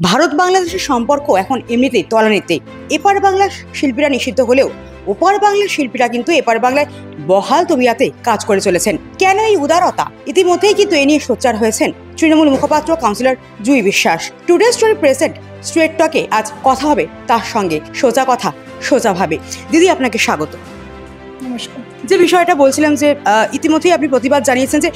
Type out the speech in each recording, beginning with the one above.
ভারত বাংলাদেশের সম্পর্ক এখন এমনিতেই তলানিতে। এপার বাংলার শিল্পীরা নিষিদ্ধ হলেও ওপার বাংলার শিল্পীরা কিন্তু এপার বাংলায় বহাল তবিয়াতে কাজ করে চলেছেন। কেন এই উদারতা? ইতিমধ্যেই কিন্তু এ নিয়ে সোচ্চার হয়েছেন তৃণমূল মুখপাত্র কাউন্সিলর জুই বিশ্বাস। টুডে স্টোরি প্রেজেন্ট স্ট্রেট টকে আজ কথা হবে তার সঙ্গে, সোজা কথা সোজাভাবে। দিদি, আপনাকে স্বাগত। নমস্কার। যে বিষয়টা বলছিলাম যে ইতিমধ্যেই আপনি প্রতিবাদ জানিয়েছেন যে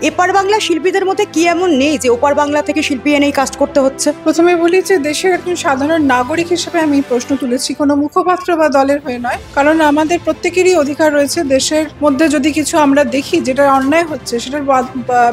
এপার বাংলা শিল্পীদের মধ্যে কি এমন নেই যে ওপার বাংলা থেকে শিল্পী এনেই কাজ করতে হচ্ছে? প্রথমে বলি যে দেশের একজন সাধারণ নাগরিক হিসেবে আমি প্রশ্ন তুলেছি, কোনো মুখপাত্র বা দলের হয়ে নয়। কারণ আমাদের প্রত্যেকেরই অধিকার রয়েছে দেশের মধ্যে যদি কিছু আমরা দেখি যেটা অন্যায় হচ্ছে সেটার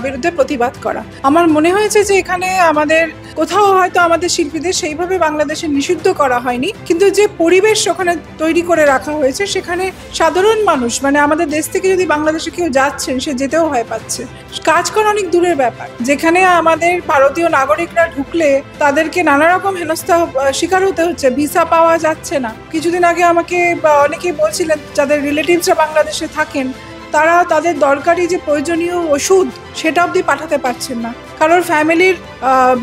বিরুদ্ধে প্রতিবাদ করা। আমার মনে হয়েছে যে এখানে আমাদের কোথাও হয়তো আমাদের শিল্পীদের সেইভাবে বাংলাদেশে নিষিদ্ধ করা হয়নি, কিন্তু যে পরিবেশ ওখানে তৈরি করে রাখা হয়েছে সেখানে সাধারণ মানুষ, মানে আমাদের দেশ থেকে যদি বাংলাদেশে কেউ যাচ্ছেন সে যেতেও ভয় পাচ্ছে। কাজ করা অনেক দূরের ব্যাপার, যেখানে আমাদের ভারতীয় নাগরিকরা ঢুকলে তাদেরকে নানা রকম হেনস্থা শিকার হতে হচ্ছে, ভিসা পাওয়া যাচ্ছে না। কিছুদিন আগে আমাকে অনেকেই বলছিলেন যাদের রিলেটিভসরা বাংলাদেশে থাকেন তারা তাদের দরকারি যে প্রয়োজনীয় ওষুধ সেটা অবধি পাঠাতে পারছেন না। কারোর ফ্যামিলির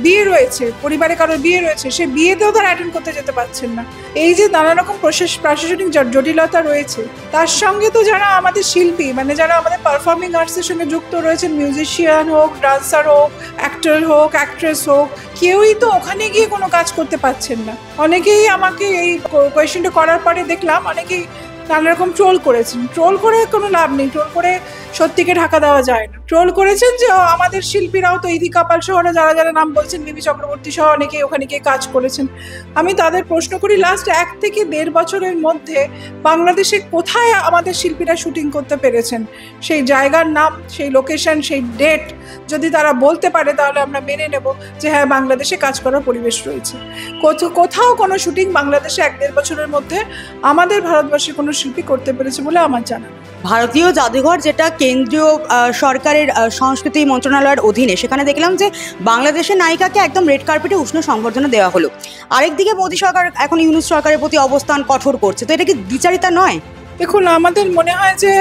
বিয়ে রয়েছে, পরিবারে কারোর বিয়ে রয়েছে, সে বিয়েতেও তারা অ্যাটেন্ড করতে যেতে পারছেন না। এই যে নানা রকম প্রশাসনিক জটিলতা রয়েছে, তার সঙ্গে তো যারা আমাদের শিল্পী, মানে যারা আমাদের পারফর্মিং আর্টসের সঙ্গে যুক্ত রয়েছেন, মিউজিশিয়ান হোক, ডান্সার হোক, অ্যাক্টর হোক, অ্যাক্ট্রেস হোক, কেউই তো ওখানে গিয়ে কোনো কাজ করতে পারছেন না। অনেকেই আমাকে এই কোয়েশ্চেনটা করার পরে দেখলাম অনেকেই নানা রকম ট্রোল করেছেন। ট্রোল করে কোনো লাভ নেই, ট্রোল করে সত্যিকে ঢাকা দেওয়া যায় না। ট্রোল করেছেন যে আমাদের শিল্পীরাও তো ইদি কাপাল শহরে যারা যারা নাম বলছেন, বিবি চক্রবর্তী সহ অনেকেই ওখানে গিয়ে কাজ করেছেন। আমি তাদের প্রশ্ন করি, লাস্ট 1 থেকে 1.5 বছরের মধ্যে বাংলাদেশে কোথায় আমাদের শিল্পীরা শুটিং করতে পেরেছেন? সেই জায়গার নাম, সেই লোকেশন, সেই ডেট যদি তারা বলতে পারে তাহলে আমরা মেনে নেব যে হ্যাঁ, বাংলাদেশে কাজ করার পরিবেশ রয়েছে। কোথাও কোনো শুটিং বাংলাদেশে 1-1.5 বছরের মধ্যে আমাদের ভারতবর্ষে কোনো শিল্পী করতে পেরেছে বলে আমার জানা। ভারতীয় জাদুঘর, যেটা কেন্দ্রীয় সরকারের সংস্কৃতি মন্ত্রণালয়ের অধীনে, সেখানে দেখলাম যে বাংলাদেশের নায়িকাকে একদম রেড কার্পেটে উষ্ণ সংবর্ধনা দেওয়া হলো। আরেকদিকে মোদী সরকার এখন ইউনূস সরকারের প্রতি অবস্থান কঠোর করছে, তো এটা কি দ্বিচারিতা নয়? দেখুন, আমাদের মনে হয় যে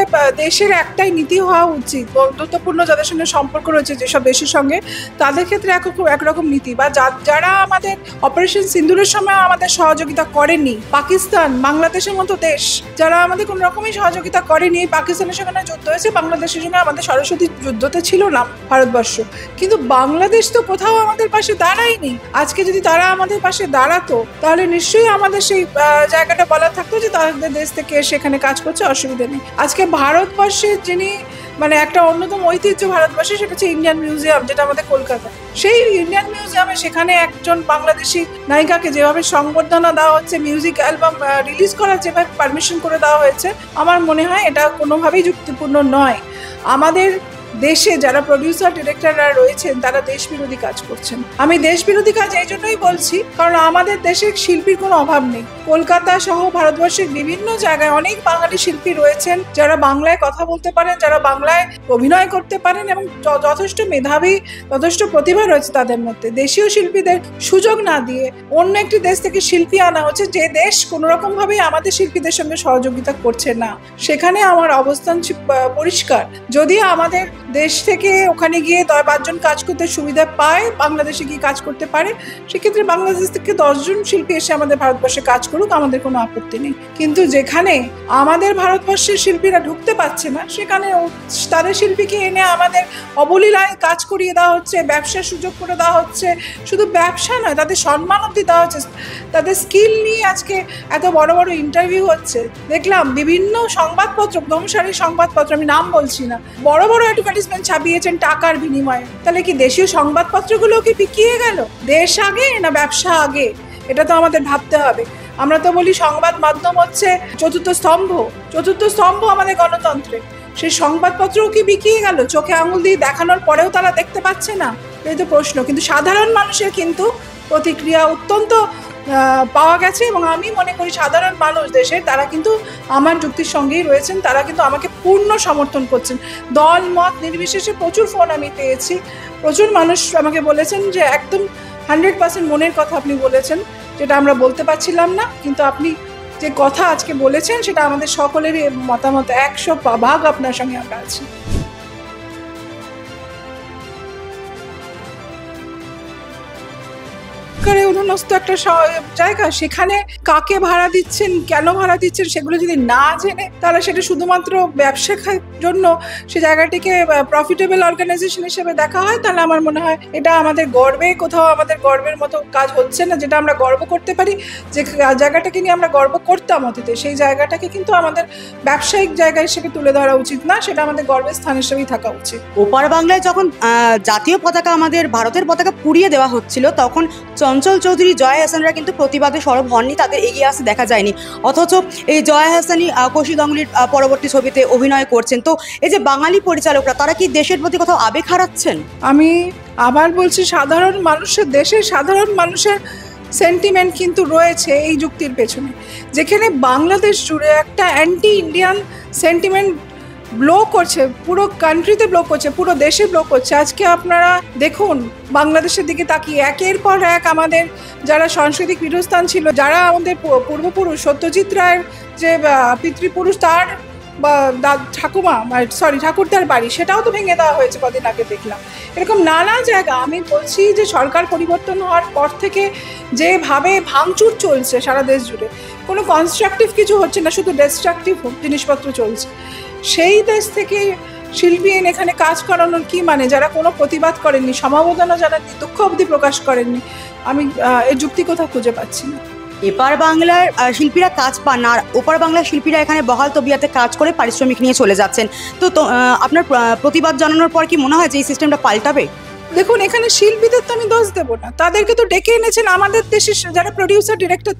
দেশের একটাই নীতি হওয়া উচিত। বন্ধুত্বপূর্ণ যাদের সঙ্গে সম্পর্ক রয়েছে যেসব দেশের সঙ্গে, তাদের ক্ষেত্রে একরকম নীতি। বা যারা আমাদের অপারেশন সিন্দুরের সময় আমাদের সহযোগিতা করেনি, পাকিস্তান, বাংলাদেশের মতো দেশ যারা আমাদের কোনো রকমই সহযোগিতা করেনি, পাকিস্তানের সঙ্গে যুদ্ধ হয়েছে, বাংলাদেশের সঙ্গে আমাদের সরাসরি যুদ্ধতে ছিল না ভারতবর্ষ, কিন্তু বাংলাদেশ তো কোথাও আমাদের পাশে দাঁড়ায়নি। আজকে যদি তারা আমাদের পাশে দাঁড়াতো তাহলে নিশ্চয়ই আমাদের সেই জায়গাটা বলা থাকতো যে তাদের দেশ থেকে সেখানে কাজ করছে, অসুবিধা নেই। আজকে ভারতবর্ষের যিনি মানে একটা অন্যতম ঐতিহ্য ভারতবর্ষে, সেটা হচ্ছে ইন্ডিয়ান মিউজিয়াম, যেটা আমাদের কলকাতা। সেই ইন্ডিয়ান মিউজিয়ামে সেখানে একজন বাংলাদেশি নায়িকাকে যেভাবে সংবর্ধনা দেওয়া হচ্ছে, মিউজিক অ্যালবাম রিলিজ করার যেভাবে পারমিশন করে দেওয়া হয়েছে, আমার মনে হয় এটা কোনোভাবেই যুক্তিপূর্ণ নয়। আমাদের দেশে যারা প্রডিউসার ডিরেক্টররা রয়েছেন তারা দেশ বিরোধী কাজ করছেন। আমি দেশ বিরোধী কাজ এই জন্যই বলছি কারণ আমাদের দেশে শিল্পীর কোনো অভাব নেই। কলকাতা সহ ভারতবর্ষের বিভিন্ন জায়গায় অনেক বাঙালি শিল্পী রয়েছেন যারা বাংলায় কথা বলতে পারেন, যারা বাংলায় অভিনয় করতে পারেন এবং যথেষ্ট মেধাবী, যথেষ্ট প্রতিভা রয়েছে তাদের মধ্যে। দেশীয় শিল্পীদের সুযোগ না দিয়ে অন্য একটি দেশ থেকে শিল্পী আনা হচ্ছে, যে দেশ কোনো রকম ভাবে আমাদের শিল্পীদের সঙ্গে সহযোগিতা করছে না। সেখানে আমার অবস্থান পরিষ্কার। যদি আমাদের দেশ থেকে ওখানে গিয়ে 5 জন কাজ করতে সুবিধা পায়, বাংলাদেশে গিয়ে কাজ করতে পারে, সেক্ষেত্রে বাংলাদেশ থেকে 10 জন শিল্পী এসে আমাদের ভারতবর্ষে কাজ করুক, আমাদের কোনো আপত্তি নেই। কিন্তু যেখানে আমাদের ভারতবর্ষের শিল্পীরা ঢুকতে পারছে না, সেখানে তাদের শিল্পীকে এনে আমাদের অবলীলায় কাজ করিয়ে দেওয়া হচ্ছে, ব্যবসার সুযোগ করে দেওয়া হচ্ছে। শুধু ব্যবসা নয়, তাদের সম্মান অবধি দেওয়া হচ্ছে। তাদের স্কিল নিয়ে আজকে এত বড় বড় ইন্টারভিউ হচ্ছে। দেখলাম বিভিন্ন সংবাদপত্র, প্রথমসারির সংবাদপত্র, আমি নাম বলছি না, বড় বড় অ্যাডভার্টাইজমেন্ট ছাপিয়েছেন টাকার বিনিময়ে। তাহলে কি দেশীয় সংবাদপত্রগুলো কি বিকিয়ে গেল? দেশ আগে না ব্যবসা আগে? এটা তো আমাদের ভাবতে হবে। আমরা তো বলি সংবাদ মাধ্যম হচ্ছে চতুর্থ স্তম্ভ আমাদের গণতন্ত্রে। সেই সংবাদপত্রও কি বিকিয়ে গেল? চোখে আঙুল দিয়ে দেখানোর পরেও তারা দেখতে পাচ্ছে না? এই তো প্রশ্ন। কিন্তু সাধারণ মানুষের কিন্তু প্রতিক্রিয়া অত্যন্ত পাওয়া গেছে এবং আমি মনে করি সাধারণ মানুষ দেশের, তারা কিন্তু আমার যুক্তির সঙ্গেই রয়েছেন। তারা কিন্তু আমাকে পূর্ণ সমর্থন করছেন। দল মত নির্বিশেষে প্রচুর ফোন আমি পেয়েছি, প্রচুর মানুষ আমাকে বলেছেন যে একদম 100% মনের কথা আপনি বলেছেন, যেটা আমরা বলতে পারছিলাম না, কিন্তু আপনি যে কথা আজকে বলেছেন সেটা আমাদের সকলেরই মতামত 100% আপনার সঙ্গে আমরা আছি। সংস্কারে অধীনস্থ একটা জায়গা, সেখানে কাকে ভাড়া দিচ্ছেন, কেন ভাড়া দিচ্ছেন সেগুলো যদি না জেনে তারা সেটা শুধুমাত্র ব্যবসার জন্য সে জায়গাটিকে প্রফিটেবল অর্গানাইজেশন হিসেবে দেখা হয়, তাহলে আমার মনে হয় এটা আমাদের গর্বে, কোথাও আমাদের গর্বের মতো কাজ হচ্ছে না। যেটা আমরা গর্ব করতে পারি, যে জায়গাটাকে নিয়ে আমরা গর্ব করতাম অতীতে, সেই জায়গাটাকে কিন্তু আমাদের ব্যবসায়িক জায়গা হিসেবে তুলে ধরা উচিত না, সেটা আমাদের গর্বের স্থান হিসেবেই থাকা উচিত। ওপার বাংলায় যখন জাতীয় পতাকা, আমাদের ভারতের পতাকা পুড়িয়ে দেওয়া হচ্ছিল, তখন চঞ্চল চৌধুরী, জয়া হাসানরা কিন্তু প্রতিবাদে সরব হননি, তাদের এগিয়ে আসতে দেখা যায়নি। অথচ এই জয়া হাসানি কৌশিক গাঙ্গুলির পরবর্তী ছবিতে অভিনয় করছেন। তো এই যে বাঙালি পরিচালকরা, তারা কি দেশের প্রতি কোথাও আবেগ হারাচ্ছেন? আমি আবার বলছি, সাধারণ মানুষের, দেশের সাধারণ মানুষের সেন্টিমেন্ট কিন্তু রয়েছে এই যুক্তির পেছনে, যেখানে বাংলাদেশ জুড়ে একটা অ্যান্টি ইন্ডিয়ান সেন্টিমেন্ট ব্লো করছে, পুরো কান্ট্রিতে ব্লো করছে, পুরো দেশে ব্লো করছে। আজকে আপনারা দেখুন বাংলাদেশের দিকে তাকিয়ে, একের পর এক আমাদের যারা সাংস্কৃতিক পীঠস্থান ছিল, যারা আমাদের পূর্বপুরুষ সত্যজিৎ রায়ের যে পিতৃপুরুষ, তার বা ঠাকুমা ঠাকুরদার বাড়ি, সেটাও তো ভেঙে দেওয়া হয়েছে কদিন আগে দেখলাম। এরকম নানা জায়গা, আমি বলছি যে সরকার পরিবর্তন হওয়ার পর থেকে যেভাবে ভাঙচুর চলছে সারা দেশ জুড়ে, কোনো কনস্ট্রাকটিভ কিছু হচ্ছে না, শুধু ডিস্ট্রাকটিভ জিনিসপত্র চলছে। সেই দেশ থেকে শিল্পী এখানে কাজ করানোর কি মানে, যারা কোনো প্রতিবাদ করেননি, সমবেদনা জানাননি, দুঃখ অবধি প্রকাশ করেননি, আমি এর যুক্তি কোথাও খুঁজে পাচ্ছি না। এপার বাংলার শিল্পীরা কাজ পান আর ওপার বাংলার শিল্পীরা এখানে বহাল তবিয়াতে কাজ করে পারিশ্রমিক নিয়ে চলে যাচ্ছেন। তো আপনার প্রতিবাদ জানানোর পর কি মনে হয় যে এই সিস্টেমটা পাল্টাবে? দেখুন, এখানে শিল্পীদের তো আমি দোষ দেবো না, তাদেরকে তো ডেকে এনেছেন আমাদের দেশের যারা প্রডিউসার ডিরেক্টর,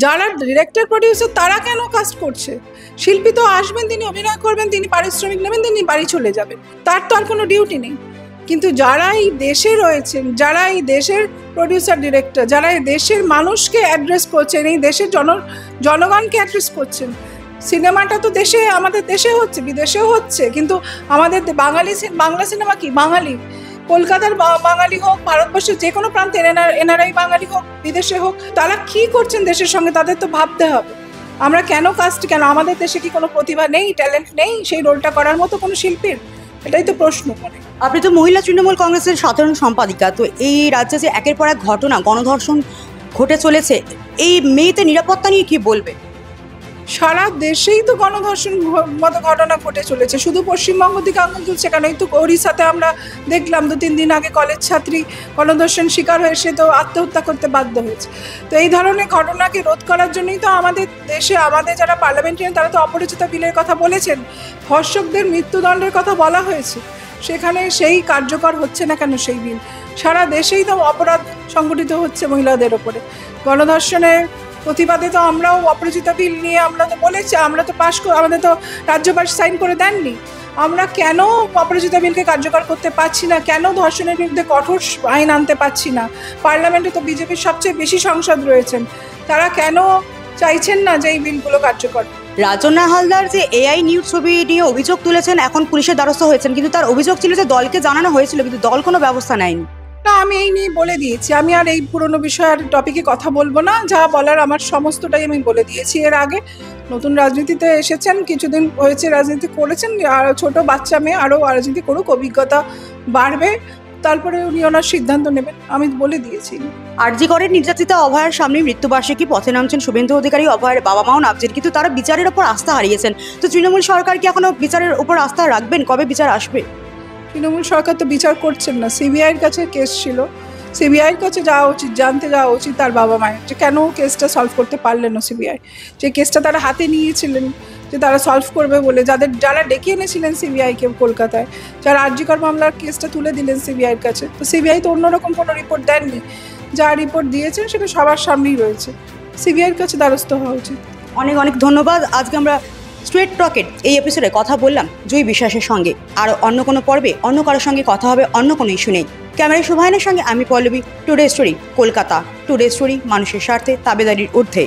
যারা ডিরেক্টর প্রডিউসার, তারা কেন কাজ করছে? শিল্পী তো আসবেন, তিনি অভিনয় করবেন, তিনি পারিশ্রমিক নেবেন, তিনি বাড়ি চলে যাবেন, তার তো আর কোনো ডিউটি নেই। কিন্তু যারা এই দেশে রয়েছেন, যারা এই দেশের প্রডিউসার ডিরেক্টর, যারা এই দেশের মানুষকে অ্যাড্রেস করছেন, এই দেশের জনগণকে অ্যাড্রেস করছেন, সিনেমাটা তো দেশে, আমাদের দেশে হচ্ছে, বিদেশেও হচ্ছে, কিন্তু আমাদের বাংলা সিনেমা কি বাঙালি, কলকাতার বাঙালি হোক, ভারতবর্ষের যে কোনো প্রান্তে এনআরআই বাঙালি হোক, বিদেশে হোক, তারা কি করছেন দেশের সঙ্গে, তাদের তো ভাবতে হবে। আমরা কেন আমাদের দেশে কি কোনো প্রতিভা নেই, ট্যালেন্ট নেই সেই রোলটা করার মতো কোনো শিল্পীর? এটাই তো প্রশ্ন করে। আপনি তো মহিলা তৃণমূল কংগ্রেসের সাধারণ সম্পাদিকা, তো এই রাজ্যে যে একের পর এক ঘটনা, গণধর্ষণ ঘটে চলেছে, এই মেয়েতে নিরাপত্তা নিয়ে কি বলবে? সারা দেশেই তো গণধর্ষণ মতো ঘটনা ঘটে চলেছে, শুধু পশ্চিমবঙ্গ দিকে আঙুল তুলছে কেন? এই তো ওড়িশাতে আমরা দেখলাম 2-3 দিন আগে কলেজ ছাত্রী গণধর্ষণ শিকার হয়ে সে তো আত্মহত্যা করতে বাধ্য হয়েছে। তো এই ধরনের ঘটনাকে রোধ করার জন্যই তো আমাদের দেশে, আমাদের যারা পার্লামেন্টারিয়ান, তারা তো অপরিচিত বিলের কথা বলেছেন, ধর্ষকদের মৃত্যুদণ্ডের কথা বলা হয়েছে, সেখানে সেই কার্যকর হচ্ছে না কেন সেই বিল? সারা দেশেই তো অপরাধ সংগঠিত হচ্ছে মহিলাদের ওপরে। গণধর্ষণের প্রতিবাদে তো আমরাও অপরাজিতা বিল নিয়ে আমরা তো বলেছি, আমরা তো আমাদের তো রাজ্যপাল সাইন করে দেননি। আমরা কেন অপরাজিতা বিলকে কার্যকর করতে পারছি না? কেন ধর্ষণের বিরুদ্ধে কঠোর আইন আনতে পারছি না? পার্লামেন্টে তো বিজেপির সবচেয়ে বেশি সাংসদ রয়েছেন, তারা কেন চাইছেন না যে এই বিলগুলো কার্যকর? রাজন্না হালদার যে AI নিউজ ছবি নিয়ে অভিযোগ তুলেছেন, এখন পুলিশের দ্বারস্থ হয়েছেন, কিন্তু তার অভিযোগ ছিল যে দলকে জানানো হয়েছিল, কিন্তু দল কোনো ব্যবস্থা নেয়নি। না, আমি এই নিয়ে বলে দিয়েছি, আমি আর এই পুরনো বিষয়ের টপিকে কথা বলবো না, যা বলার আমার সমস্তটাই আমি বলে দিয়েছি। এর আগে নতুন রাজনীতিতে এসেছেন, কিছুদিন হয়েছে রাজনীতি করেছেন, আর ছোট বাচ্চা মেয়ে, আরও রাজনীতি করুক, অভিজ্ঞতা বাড়বে, তারপরে উনি ওনার সিদ্ধান্ত নেবেন, আমি বলে দিয়েছি। আরজি করের নির্যাতিতা অভয়ার সামনে মৃত্যুবার্ষিকী, পথে নামছেন শুভেন্দু অধিকারী, অভয়ের বাবা মাও নামছেন, কিন্তু তারা বিচারের ওপর আস্থা হারিয়েছেন। তো তৃণমূল সরকার কি এখনো বিচারের উপর আস্থা রাখবেন? কবে বিচার আসবে? তৃণমূল সরকার তো বিচার করছেন না, সিবিআইয়ের কাছে কেস ছিল, সিবিআইয়ের কাছে যাওয়া উচিত, জানতে যাওয়া উচিত তার বাবা মায়ের, যে কেন কেসটা সলভ করতে পারলেন না সিবিআই। যে কেসটা তারা হাতে নিয়েছিলেন যে তারা সলভ করবে বলে, যারা ডেকে এনেছিলেন সিবিআইকে কলকাতায়, যারা আরজি কর মামলার কেসটা তুলে দিলেন সিবিআইয়ের কাছে, তো সিবিআই তো অন্যরকম কোনো রিপোর্ট দেননি, যা রিপোর্ট দিয়েছেন সেটা সবার সামনেই রয়েছে, সিবিআইয়ের কাছে দ্বারস্থ হওয়া উচিত। অনেক অনেক ধন্যবাদ। আজকে আমরা স্ট্রেট টকের এই এপিসোডে কথা বললাম জয়ী বিশ্বাসের সঙ্গে। আর অন্য কোনো পর্বে অন্য কারোর সঙ্গে কথা হবে অন্য কোনো ইস্যু নেই। ক্যামেরায় শুভায়নের সঙ্গে আমি Pallavi, today story Kolkata. Today story, মানুষের স্বার্থে, তাবেদারির ঊর্ধ্বে।